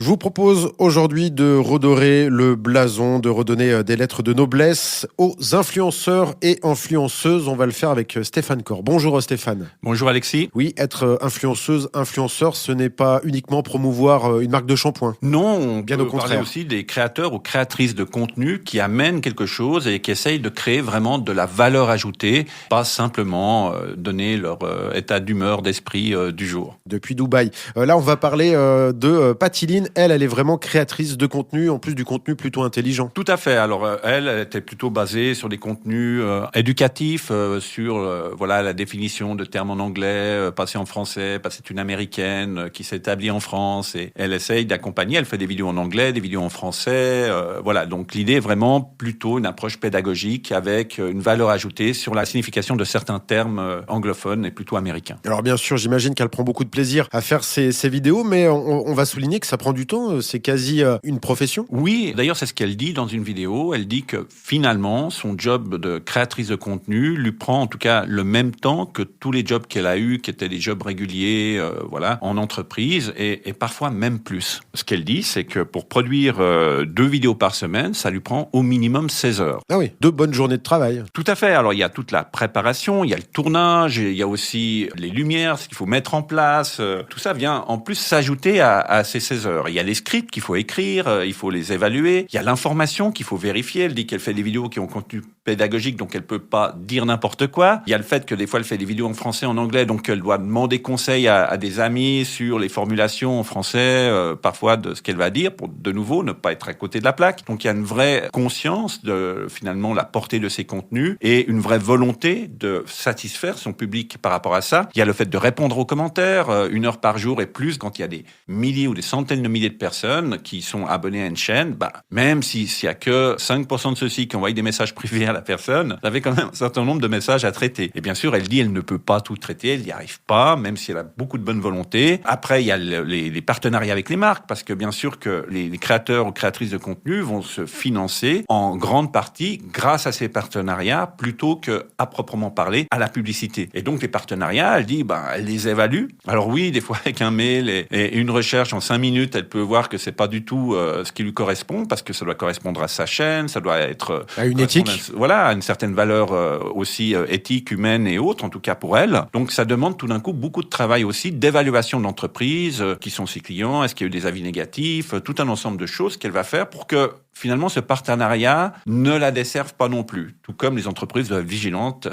Je vous propose aujourd'hui de redorer le blason, de redonner des lettres de noblesse aux influenceurs et influenceuses. On va le faire avec Stéphane Corr. Bonjour Stéphane. Bonjour Alexis. Oui, être influenceuse, influenceur, ce n'est pas uniquement promouvoir une marque de shampoing. Non, on Bien peut au contraire. parler aussi des créateurs ou créatrices de contenu qui amènent quelque chose et qui essayent de créer vraiment de la valeur ajoutée, pas simplement donner leur état d'humeur, d'esprit du jour. Depuis Dubaï. Là, on va parler de Patiline. Elle est vraiment créatrice de contenu, en plus du contenu plutôt intelligent. Tout à fait. Alors elle était plutôt basée sur des contenus éducatifs, sur voilà la définition de termes en anglais, passé en français, parce que c'est une américaine qui s'est établie en France et elle essaye d'accompagner. Elle fait des vidéos en anglais, des vidéos en français. Voilà. Donc l'idée est vraiment plutôt une approche pédagogique avec une valeur ajoutée sur la signification de certains termes anglophones et plutôt américains. Alors bien sûr, j'imagine qu'elle prend beaucoup de plaisir à faire ces vidéos, mais on va souligner que ça prend du temps. C'est quasi une profession. Oui, d'ailleurs, c'est ce qu'elle dit dans une vidéo. Elle dit que finalement, son job de créatrice de contenu lui prend en tout cas le même temps que tous les jobs qu'elle a eus, qui étaient des jobs réguliers, voilà, en entreprise, et parfois même plus. Ce qu'elle dit, c'est que pour produire 2 vidéos par semaine, ça lui prend au minimum 16 heures. Ah oui, 2 bonnes journées de travail. Tout à fait. Alors, il y a toute la préparation, il y a le tournage, il y a aussi les lumières, ce qu'il faut mettre en place. Tout ça vient en plus s'ajouter à ces 16 heures. Il y a les scripts qu'il faut écrire, il faut les évaluer. Il y a l'information qu'il faut vérifier. Elle dit qu'elle fait des vidéos qui ont contenu pédagogique, donc elle peut pas dire n'importe quoi. Il y a le fait que des fois elle fait des vidéos en français, en anglais, donc elle doit demander conseil à des amis sur les formulations en français, parfois de ce qu'elle va dire, pour de nouveau ne pas être à côté de la plaque. Donc il y a une vraie conscience de finalement la portée de ses contenus et une vraie volonté de satisfaire son public par rapport à ça. Il y a le fait de répondre aux commentaires, 1 heure par jour et plus quand il y a des milliers ou des centaines de milliers de personnes qui sont abonnés à une chaîne, même s'il y a que 5% de ceux-ci qui envoient des messages privés à la personne, ça fait quand même un certain nombre de messages à traiter. Et bien sûr, elle dit elle ne peut pas tout traiter, elle n'y arrive pas, même si elle a beaucoup de bonne volonté. Après, il y a les partenariats avec les marques, parce que bien sûr que les créateurs ou créatrices de contenu vont se financer en grande partie grâce à ces partenariats, plutôt que à proprement parler à la publicité. Et donc les partenariats, elle dit, elle les évalue. Alors oui, des fois avec un mail et une recherche en 5 minutes, elle peut voir que c'est pas du tout ce qui lui correspond, parce que ça doit correspondre à sa chaîne, ça doit être À une éthique. voilà, une certaine valeur aussi éthique, humaine et autres, en tout cas pour elle. Donc ça demande tout d'un coup beaucoup de travail aussi, d'évaluation de l'entreprise, qui sont ses clients, est-ce qu'il y a eu des avis négatifs, tout un ensemble de choses qu'elle va faire pour que finalement ce partenariat ne la desserve pas non plus. Tout comme les entreprises doivent être vigilantes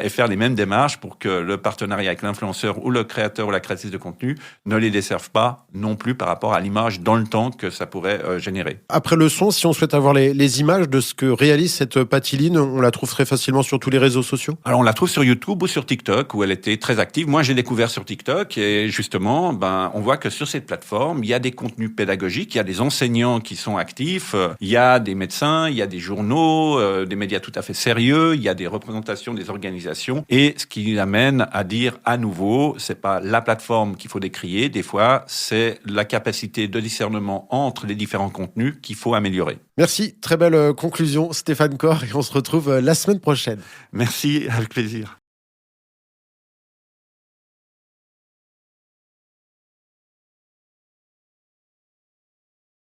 et faire les mêmes démarches pour que le partenariat avec l'influenceur ou le créateur ou la créatrice de contenu ne les desserve pas non plus par rapport à l'image dans le temps que ça pourrait générer. Après le son, si on souhaite avoir les images de ce que réalise cette Patiline, on la trouve très facilement sur tous les réseaux sociaux. Alors on la trouve sur YouTube ou sur TikTok où elle était très active. Moi j'ai découvert sur TikTok et justement on voit que sur cette plateforme il y a des contenus pédagogiques, il y a des enseignants qui sont actifs, il y a des médecins, il y a des journaux, des médias tout à fait sérieux, il y a des représentations des organisations et ce qui amène à dire à nouveau, c'est pas la plateforme qu'il faut décrier, des fois c'est la capacité de discernement entre les différents contenus qu'il faut améliorer. Merci, très belle conclusion Stéphane Corr et on se retrouve la semaine prochaine. Merci, avec plaisir.